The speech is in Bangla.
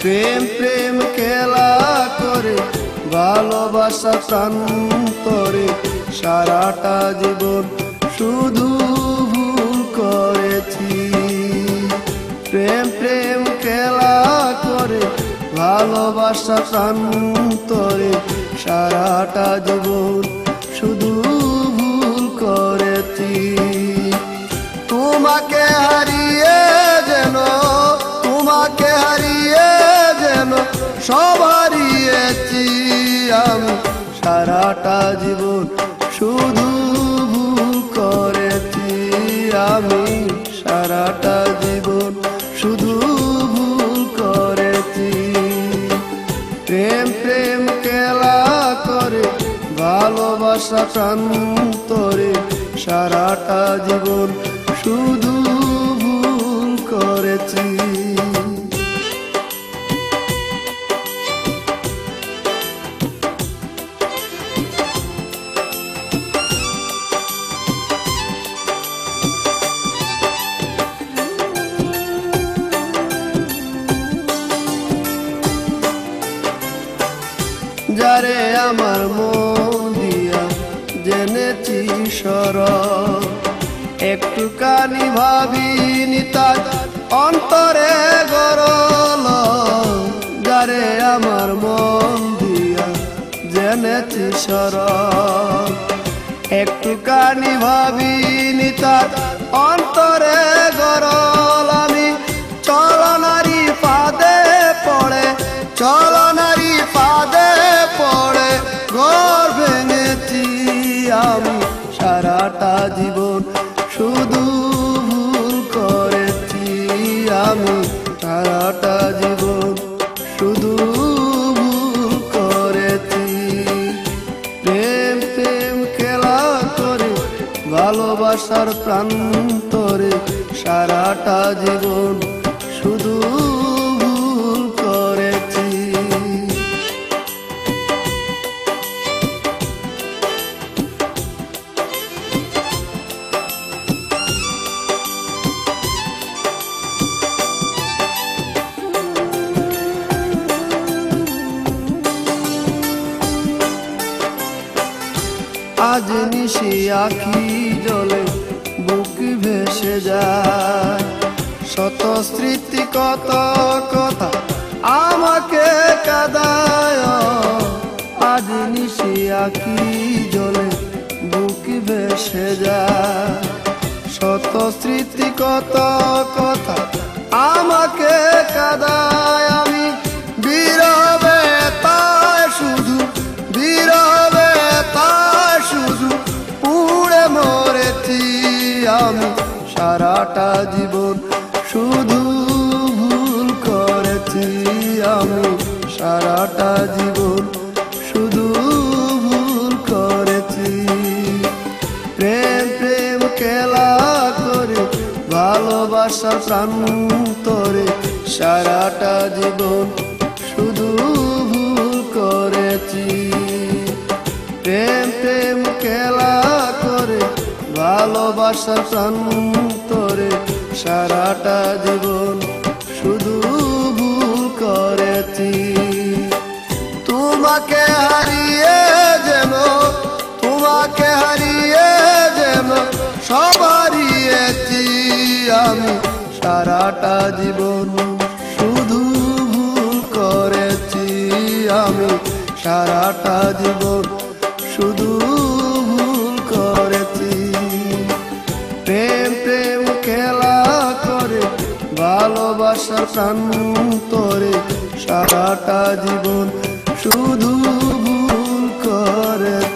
প্রেম প্রেম খেলা করে ভালোবাসা প্রান্তরে সারাটা জীবন শুধু ভুল করেছি। প্রেম প্রেম খেলা করে ভালোবাসা প্রান্তরে সারাটা জীবন শুধু ভুল করেছি। তোমাকে হারিয়ে যেন সব হারিয়েছি আমি, সারাটা জীবন শুধু ভুল করেছি আমি, সারাটা জীবন শুধু ভুল করেছি। প্রেম প্রেম খেলা করে ভালোবাসা প্রান্তরে সারাটা জীবন শুধু ভুল করেছি। যারে আমার মন দিয়া জেনেছি সরল, একটুখানি ভাবিনি তার অন্তরে গরল। যারে আমার মন দিয়া জেনেছি সরল, একটুখানি ভাবিনি তার অন্তরে গরল। আমি চলনারি ফাঁদে পড়ে, চলনারি ফাঁদে পড়ে ঘর ভেঙেছি আমি, সারাটা জীবন শুধু ভুল করেছি আমি, সারাটা জীবন শুধু ভুল করেছি। প্রেম প্রেম খেলা করে ভালোবাসার প্রান্তরে সারাটা জীবন শুধু ভুল করেছি। আজ নিশি আখি জলে বুক ভেসে যায়, শত স্মৃতি কত কথা আমাকে কাঁদায়। আজ নিশি আখি জলে বুক ভেসে যায়, শত স্মৃতি কত কথা আমাকে কাঁদায়। আমি বিরবে তাই শুধু, বিরবে তাই শুধু পুড়ে মরেছি আমি, সারাটা জীবন শুধু ভুল করেছি আমি, সারাটা জীবন শুধু ভুল করেছি। প্রেম প্রেম খেলা করে ভালোবাসা প্রান্তরে সারাটা জীবন শুধু ভুল করেছি। প্রেম প্রেম খেলা করে ভালোবাসা প্রান্তরে সারাটা জীবন শুধু ভুল করেছি। তোমাকে হারিয়ে যেন, তোমাকে হারিয়ে যেন সব হারিয়েছি আমি, সারাটা জীবন শুধু ভুল করেছি আমি, সারাটা জীবন শুধু ভুল করেছি। প্রেম প্রেম খেলা করে ভালোবাসার প্রান্তরে সারাটা জীবন শুধু ভুল করেছি।